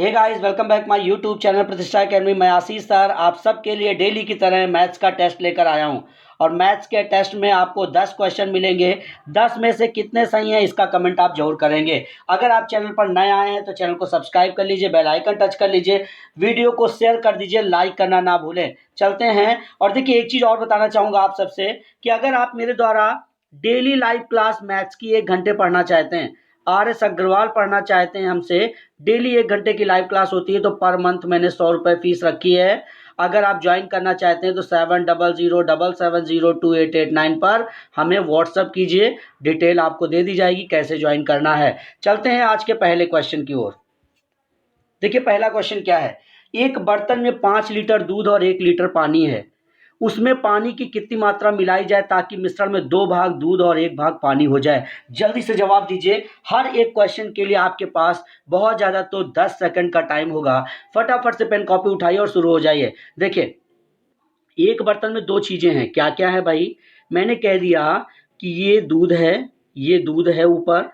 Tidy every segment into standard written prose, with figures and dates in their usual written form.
Hey guys, welcome back my YouTube channel Pratishtha academy. मैं Ashish sir आप सबके लिए डेली की तरह मैथ्स का टेस्ट लेकर आया हूं और मैथ्स के टेस्ट में आपको 10 क्वेश्चन मिलेंगे। 10 में से कितने सही हैं इसका कमेंट आप जरूर करेंगे। अगर आप चैनल पर नए आए हैं तो चैनल को सब्सक्राइब कर लीजिए, बेल आइकन टच कर लीजिए, वीडियो को शेयर कर दीजिए, लाइक करना ना भूलें। चलते हैं। और देखिए, एक चीज़ और बताना चाहूँगा आप सबसे कि अगर आप मेरे द्वारा डेली लाइव क्लास मैथ्स की 1 घंटे पढ़ना चाहते हैं, RS अग्रवाल पढ़ना चाहते हैं हमसे, डेली 1 घंटे की लाइव क्लास होती है, तो पर मंथ मैंने 100 रुपये फीस रखी है। अगर आप ज्वाइन करना चाहते हैं तो 7007702889 पर हमें व्हाट्सअप कीजिए, डिटेल आपको दे दी जाएगी कैसे ज्वाइन करना है। चलते हैं आज के पहले क्वेश्चन की ओर। देखिए, पहला क्वेश्चन क्या है। एक बर्तन में 5 लीटर दूध और 1 लीटर पानी है, उसमें पानी की कितनी मात्रा मिलाई जाए ताकि मिश्रण में 2 भाग दूध और 1 भाग पानी हो जाए। जल्दी से जवाब दीजिए। हर एक क्वेश्चन के लिए आपके पास बहुत ज़्यादा तो 10 सेकंड का टाइम होगा। फटाफट से पेन कॉपी उठाइए और शुरू हो जाइए। देखिए, एक बर्तन में 2 चीज़ें हैं। क्या क्या है भाई? मैंने कह दिया कि ये दूध है, ये दूध है ऊपर,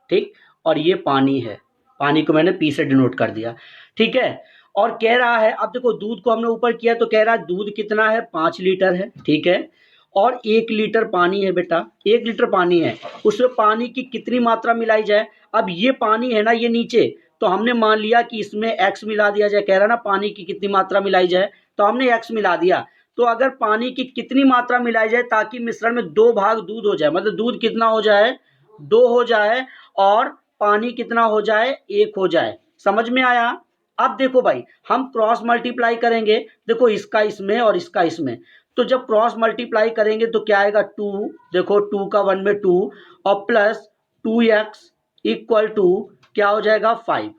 ठीक, और ये पानी है। पानी को मैंने पी से डिनोट कर दिया, ठीक है। और कह रहा है, अब देखो दूध को हमने ऊपर किया तो कह रहा है दूध कितना है, 5 लीटर है, ठीक है। और 1 लीटर पानी है बेटा, 1 लीटर पानी है, उसमें पानी की कितनी मात्रा मिलाई जाए। अब ये पानी है ना, ये नीचे, तो हमने मान लिया कि इसमें x मिला दिया जाए। कह रहा ना पानी की कितनी मात्रा मिलाई जाए, तो हमने x मिला दिया। तो अगर पानी की कितनी मात्रा मिलाई जाए ताकि मिश्रण में 2 भाग दूध हो जाए, मतलब दूध कितना हो जाए, 2 हो जाए, और पानी कितना हो जाए, 1 हो जाए। समझ में आया? अब देखो भाई, हम क्रॉस मल्टीप्लाई करेंगे। देखो, इसका इसमें और इसका इसमें, तो जब क्रॉस मल्टीप्लाई करेंगे तो क्या आएगा, 2। देखो 2 का 1 में 2 और प्लस 2x इक्वल टू क्या हो जाएगा, 5,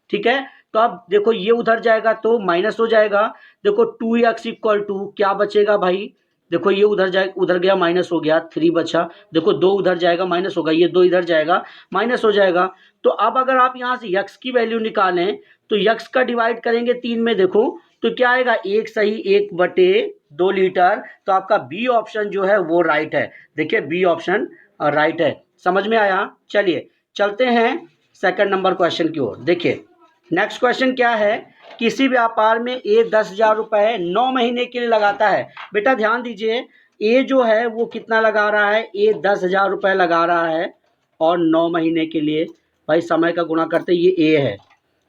ठीक है। तो अब देखो ये उधर जाएगा तो माइनस हो जाएगा। देखो 2x इक्वल टू क्या बचेगा भाई, देखो ये उधर जाए, उधर गया माइनस हो गया, 3 बचा। देखो 2 उधर जाएगा माइनस होगा, ये 2 इधर जाएगा माइनस हो जाएगा। तो अब अगर आप यहाँ से x की वैल्यू निकालें तो x का डिवाइड करेंगे 3 में, देखो तो क्या आएगा, 1 सही 1/2 लीटर। तो आपका बी ऑप्शन जो है वो राइट है। देखिए बी ऑप्शन राइट है। समझ में आया? चलिए चलते हैं सेकंड नंबर क्वेश्चन की ओर। देखिए नेक्स्ट क्वेश्चन क्या है। किसी व्यापार में ए 10,000 रुपये 9 महीने के लिए लगाता है। बेटा ध्यान दीजिए, ए जो है वो कितना लगा रहा है, ए 10,000 रुपये लगा रहा है और 9 महीने के लिए। भाई समय का गुणा करते ये ए है,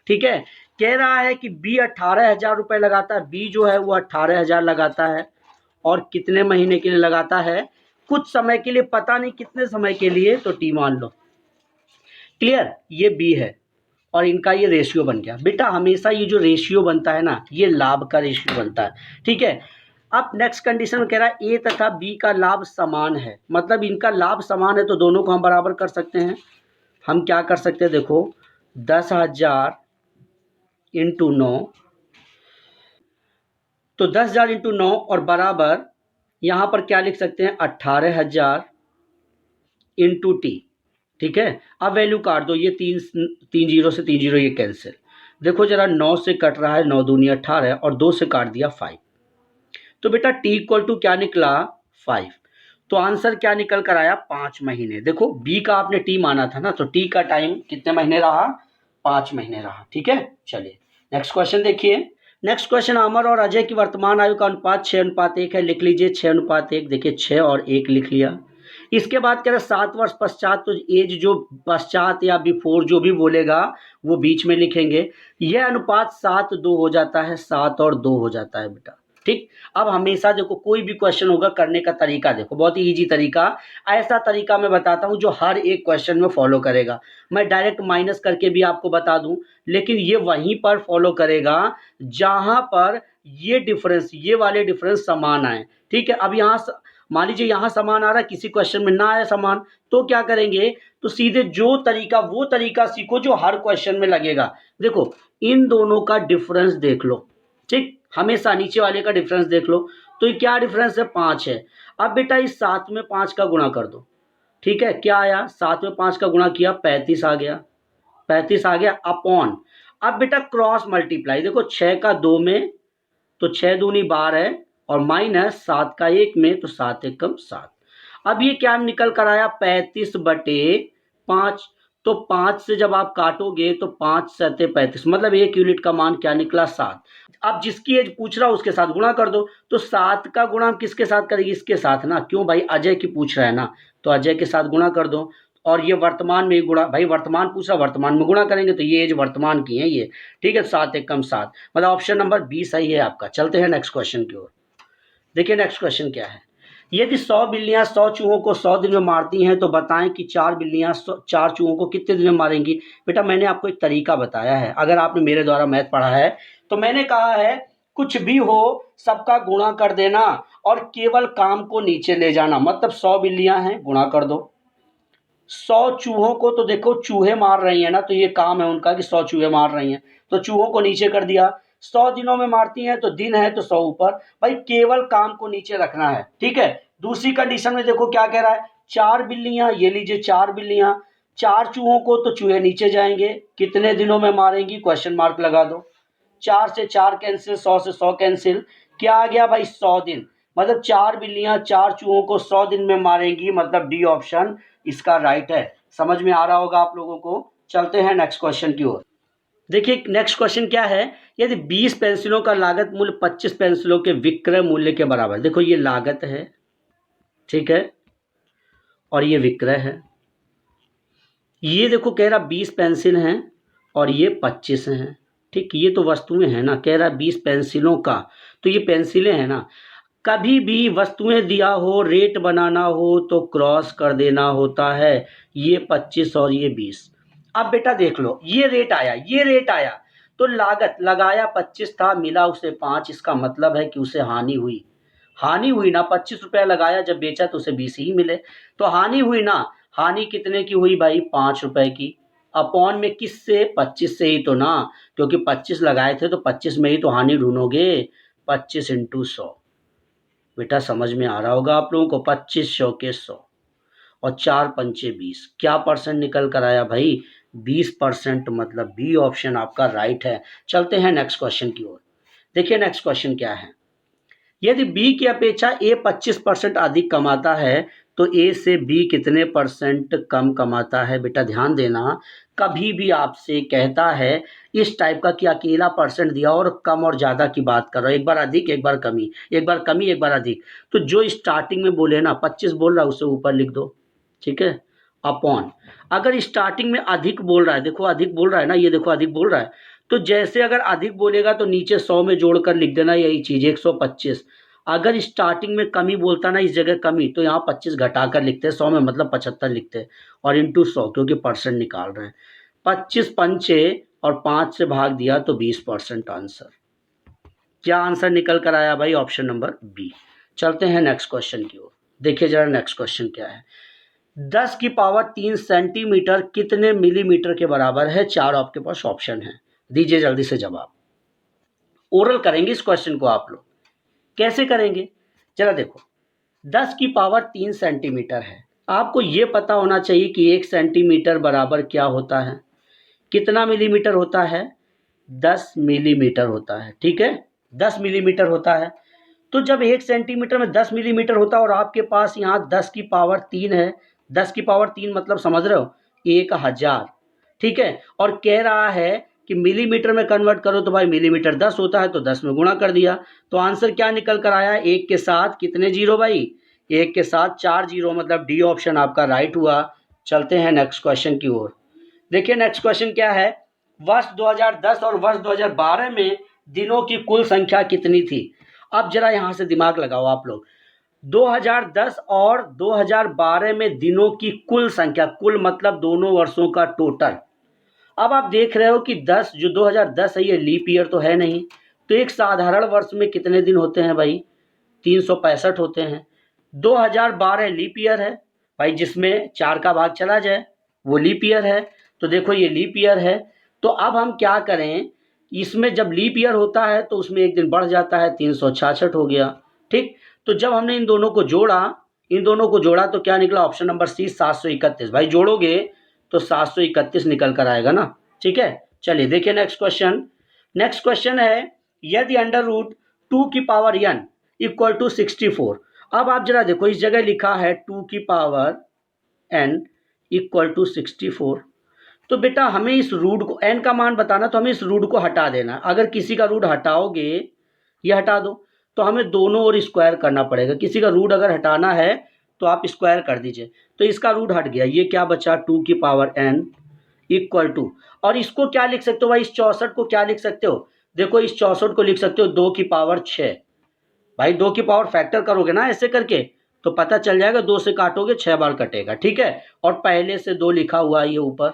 ठीक है। कह रहा है कि बी 18,000 रुपये लगाता है। बी जो है वो 18,000 लगाता है और कितने महीने के लिए लगाता है, कुछ समय के लिए, पता नहीं कितने समय के लिए, तो टी मान लो। क्लियर? ये बी है और इनका ये रेशियो बन गया। बेटा हमेशा ये जो रेशियो बनता है ना, ये लाभ का रेशियो बनता है, ठीक है। अब नेक्स्ट कंडीशन में कह रहा है ए तथा बी का लाभ समान है, मतलब इनका लाभ समान है तो दोनों को हम बराबर कर सकते हैं। हम क्या कर सकते हैं, देखो 10,000 इंटू 9, तो 10,000 इंटू 9 और बराबर यहाँ पर क्या लिख सकते हैं, 18,000 इंटू टी, ठीक है। अब वैल्यू काट दो, ये 3 जीरो से 3 जीरो ये कैंसिल। देखो जरा 9 से कट रहा है, 9 दूनी 18 और 2 से काट दिया 5। तो बेटा टी इक्वल टू क्या निकला, 5। तो आंसर क्या निकल कर आया, 5 महीने। देखो बी का आपने टी माना था ना, तो टी का टाइम कितने महीने रहा, 5 महीने रहा, ठीक है। चलिए नेक्स्ट क्वेश्चन देखिए। नेक्स्ट क्वेश्चन, अमर और अजय की वर्तमान आयु का अनुपात 6:1 है। लिख लीजिए 6:1। देखिए 6 और 1 लिख लिया। इसके बाद कह रहे 7 वर्ष पश्चात, तो एज जो पश्चात या बिफोर जो भी बोलेगा वो बीच में लिखेंगे। यह अनुपात 7:2 हो जाता है, 7 और 2 हो जाता है बेटा, ठीक। अब हमेशा देखो कोई भी क्वेश्चन होगा, करने का तरीका देखो, बहुत ही ईजी तरीका। ऐसा तरीका मैं बताता हूँ जो हर एक क्वेश्चन में फॉलो करेगा। मैं डायरेक्ट माइनस करके भी आपको बता दूं, लेकिन ये वहीं पर फॉलो करेगा जहां पर ये डिफरेंस, ये वाले डिफरेंस समान आए, ठीक है। अब यहाँ मान लीजिए यहाँ समान आ रहा है, किसी क्वेश्चन में ना आया समान, तो क्या करेंगे, तो सीधे जो तरीका, वो तरीका सीखो जो हर क्वेश्चन में लगेगा। देखो इन दोनों का डिफरेंस देख लो, ठीक, हमेशा नीचे वाले का डिफरेंस देख लो। तो ये क्या डिफरेंस है, 5 है। अब बेटा इस 7 में 5 का गुणा कर दो, ठीक है। क्या आया, 7 में 5 का गुणा किया, 35 आ गया, 35 आ गया अपॉन। अब बेटा क्रॉस मल्टीप्लाई, देखो 6 का 2 में तो 6 दूनी 12 है, और माइनस 7 का 1 में तो 7 एकम 7। अब ये क्या निकल कर आया, 35/5। तो 5 से जब आप काटोगे तो 5 सते 35, मतलब 1 यूनिट का मान क्या निकला 7। अब जिसकी एज पूछ रहा उसके साथ गुणा कर दो, तो 7 का गुणा हम किसके साथ करेंगे, इसके साथ ना, क्यों भाई अजय की पूछ रहा है ना, तो अजय के साथ गुणा कर दो। और ये वर्तमान में गुणा, भाई वर्तमान पूछ रहा, वर्तमान में गुणा करेंगे, तो ये एज वर्तमान की है ये, ठीक है। 7 एकम 7, मतलब ऑप्शन नंबर बी सही है आपका। चलते हैं नेक्स्ट क्वेश्चन की ओर। देखिए नेक्स्ट क्वेश्चन क्या है। यदि 100 बिल्लियां 100 चूहों को 100 दिन में मारती हैं तो बताएं कि 4 बिल्लियां 4 चूहों को कितने दिन में मारेंगी। बेटा मैंने आपको एक तरीका बताया है, अगर आपने मेरे द्वारा मैथ पढ़ा है तो मैंने कहा है कुछ भी हो सबका गुणा कर देना और केवल काम को नीचे ले जाना। मतलब 100 बिल्लियां हैं, गुणा कर दो। 100 चूहों को, तो देखो चूहे मार रही हैं ना, तो ये काम है उनका कि 100 चूहे मार रही हैं, तो चूहों को नीचे कर दिया। 100 दिनों में मारती हैं तो दिन है तो 100 ऊपर, भाई केवल काम को नीचे रखना है, ठीक है। दूसरी कंडीशन में देखो क्या कह रहा है, 4 बिल्लियां, ये लीजिए 4 बिल्लियां, 4 चूहों को, तो चूहे नीचे जाएंगे, कितने दिनों में मारेंगी, क्वेश्चन मार्क लगा दो। 4 से 4 कैंसिल, 100 से 100 कैंसिल, क्या आ गया भाई 100 दिन। मतलब 4 बिल्लियां 4 चूहों को 100 दिन में मारेंगी, मतलब डी ऑप्शन इसका राइट है। समझ में आ रहा होगा आप लोगों को। चलते हैं नेक्स्ट क्वेश्चन की ओर। देखिए नेक्स्ट क्वेश्चन क्या है। यदि 20 पेंसिलों का लागत मूल्य 25 पेंसिलों के विक्रय मूल्य के बराबर, देखो ये लागत है, ठीक है, और ये विक्रय है। ये देखो कह रहा 20 पेंसिल हैं और ये 25 हैं, ठीक, ये तो वस्तुएं हैं ना, कह रहा 20 पेंसिलों का, तो ये पेंसिलें हैं ना। कभी भी वस्तुएं दिया हो, रेट बनाना हो तो क्रॉस कर देना होता है, ये 25 और ये 20। अब बेटा देख लो, ये रेट आया, ये रेट आया, तो लागत लगाया 25 था, मिला उसे 5, इसका मतलब है कि उसे हानि हुई। हानि हुई ना, 25 रुपया लगाया, जब बेचा तो उसे 20 ही मिले, तो हानि हुई ना। हानि कितने की हुई भाई, 5 रुपए की। अपॉन में किस से, 25 से ही तो ना, क्योंकि 25 लगाए थे तो 25 में ही तो हानि ढूंढोगे। 25 इंटू 100, बेटा समझ में आ रहा होगा आप लोगों को। 25 100 के 100 और 4 पंचे 20, क्या परसेंट निकल कर आया भाई, 20%, मतलब बी ऑप्शन आपका राइट है। चलते हैं नेक्स्ट क्वेश्चन की ओर। देखिए नेक्स्ट क्वेश्चन क्या है। यदि बी की अपेक्षा ए 25% अधिक कमाता है तो ए से बी कितने परसेंट कम कमाता है। बेटा ध्यान देना, कभी भी आपसे कहता है इस टाइप का कि अकेला परसेंट दिया और कम और ज़्यादा की बात कर रहा हो, एक बार अधिक एक बार कमी, एक बार कमी एक बार अधिक, तो जो स्टार्टिंग में बोले ना 25 बोल रहा है उसे ऊपर लिख दो, ठीक है, अपॉन। अगर स्टार्टिंग में अधिक बोल रहा है, देखो अधिक बोल रहा है ना, ये देखो अधिक बोल रहा है, तो जैसे अगर अधिक बोलेगा तो नीचे 100 में जोड़कर लिख देना यही चीज़ 125। अगर स्टार्टिंग में कमी बोलता ना, इस जगह कमी, तो यहाँ 25 घटाकर लिखते हैं 100 में, मतलब 75 लिखते हैं, और इंटू 100 क्योंकि परसेंट निकाल रहे हैं। 25 पंचे और 5 से भाग दिया तो 20% आंसर। क्या आंसर निकल कर आया भाई, ऑप्शन नंबर बी। चलते हैं नेक्स्ट क्वेश्चन की ओर। देखिए जरा नेक्स्ट क्वेश्चन क्या है। 10 की पावर 3 सेंटीमीटर कितने मिलीमीटर के बराबर है। 4 आपके पास ऑप्शन है, दीजिए जल्दी से जवाब। ओरल करेंगे इस क्वेश्चन को आप लोग, कैसे करेंगे जरा देखो। 10 की पावर 3 सेंटीमीटर है, आपको ये पता होना चाहिए कि 1 सेंटीमीटर बराबर क्या होता है, कितना मिलीमीटर होता है, 10 मिलीमीटर होता है, ठीक है, 10 मिलीमीटर होता है। तो जब 1 सेंटीमीटर में 10 मिलीमीटर होता है और आपके पास यहाँ 10 की पावर 3 है, 10 की पावर 3 मतलब समझ रहे हो 1000, ठीक है, और कह रहा है कि मिलीमीटर में कन्वर्ट करो तो भाई मिलीमीटर 10 होता है, तो 10 में गुणा कर दिया, तो आंसर क्या निकल कर आया, एक के साथ कितने जीरो भाई, एक के साथ 4 जीरो, मतलब डी ऑप्शन आपका राइट हुआ। चलते हैं नेक्स्ट क्वेश्चन की ओर। देखिए नेक्स्ट क्वेश्चन क्या है। वर्ष 2010 और वर्ष 2012 में दिनों की कुल संख्या कितनी थी। अब जरा यहां से दिमाग लगाओ आप लोग। 2010 और 2012 में दिनों की कुल संख्या, कुल मतलब दोनों वर्षों का टोटल। अब आप देख रहे हो कि 10 जो 2010 है ये लीप ईयर तो है नहीं, तो एक साधारण वर्ष में कितने दिन होते हैं भाई, 365 होते हैं। 2012 लीप ईयर है भाई, जिसमें 4 का भाग चला जाए वो लीप ईयर है, तो देखो ये लीप ईयर है। तो अब हम क्या करें, इसमें जब लीप ईयर होता है तो उसमें एक दिन बढ़ जाता है, 366 हो गया, ठीक। तो जब हमने इन दोनों को जोड़ा, तो क्या निकला, ऑप्शन नंबर सी 731। भाई जोड़ोगे तो 731 निकल कर आएगा ना, ठीक है। चलिए देखिए नेक्स्ट क्वेश्चन। नेक्स्ट क्वेश्चन है, यदि अंडर रूट 2 की पावर n इक्वल टू 64। अब आप जरा देखो, इस जगह लिखा है 2 की पावर n इक्वल टू 64, तो बेटा हमें इस रूट को n का मान बताना, तो हमें इस रूट को हटा देना। अगर किसी का रूट हटाओगे, ये हटा दो, तो हमें दोनों ओर स्क्वायर करना पड़ेगा। किसी का रूट अगर हटाना है तो आप स्क्वायर कर दीजिए, तो इसका रूट हट गया, ये क्या बचा 2 की पावर n इक्वल टू, और इसको क्या लिख सकते हो भाई, इस 64 को क्या लिख सकते हो, देखो इस 64 को लिख सकते हो 2 की पावर 6। भाई 2 की पावर फैक्टर करोगे ना ऐसे करके, तो पता चल जाएगा, 2 से काटोगे 6 बार कटेगा, ठीक है। और पहले से 2 लिखा हुआ है ये ऊपर।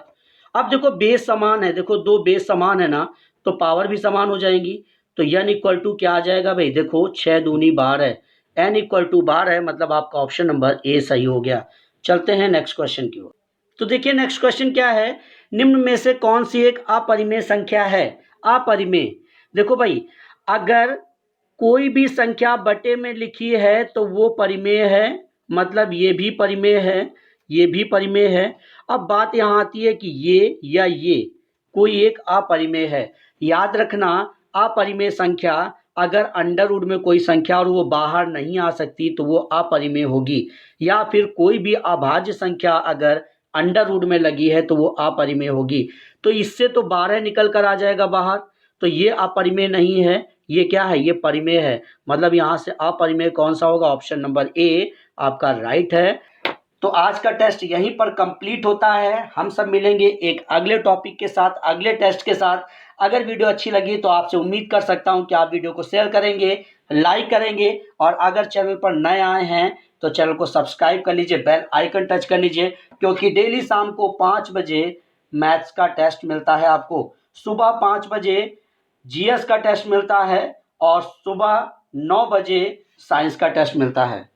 अब देखो बेस समान है, देखो दो बेस समान है ना, तो पावर भी समान हो जाएंगी। तो n इक्वल टू क्या आ जाएगा भाई, देखो 6 दूनी 12 है, n इक्वल टू 12 है, मतलब आपका ऑप्शन नंबर ए सही हो गया। चलते हैं नेक्स्ट क्वेश्चन की ओर। तो देखिए नेक्स्ट क्वेश्चन क्या है, निम्न में से कौन सी एक अपरिमेय संख्या है। अपरिमेय, देखो भाई अगर कोई भी संख्या बटे में लिखी है तो वो परिमेय है, मतलब ये भी परिमेय है, ये भी परिमेय है। अब बात यहाँ आती है कि ये या ये कोई एक अपरिमेय है। याद रखना, अपरिमेय संख्या अगर अंडर रूट में कोई संख्या और वो बाहर नहीं आ सकती तो वो अपरिमेय होगी, या फिर कोई भी अभाज्य संख्या अगर अंडर रूट में लगी है तो वो अपरिमेय होगी। तो इससे तो 12 निकल कर आ जाएगा बाहर, तो ये अपरिमेय नहीं है, ये क्या है, ये परिमेय है। मतलब यहाँ से अपरिमेय कौन सा होगा, ऑप्शन नंबर ए आपका राइट है। तो आज का टेस्ट यहीं पर कंप्लीट होता है। हम सब मिलेंगे एक अगले टॉपिक के साथ, अगले टेस्ट के साथ। अगर वीडियो अच्छी लगी तो आपसे उम्मीद कर सकता हूं कि आप वीडियो को शेयर करेंगे, लाइक करेंगे, और अगर चैनल पर नए आए हैं तो चैनल को सब्सक्राइब कर लीजिए, बेल आइकन टच कर लीजिए, क्योंकि डेली शाम को 5 बजे मैथ्स का टेस्ट मिलता है आपको। सुबह 5 बजे जीएस का टेस्ट मिलता है और सुबह 9 बजे साइंस का टेस्ट मिलता है।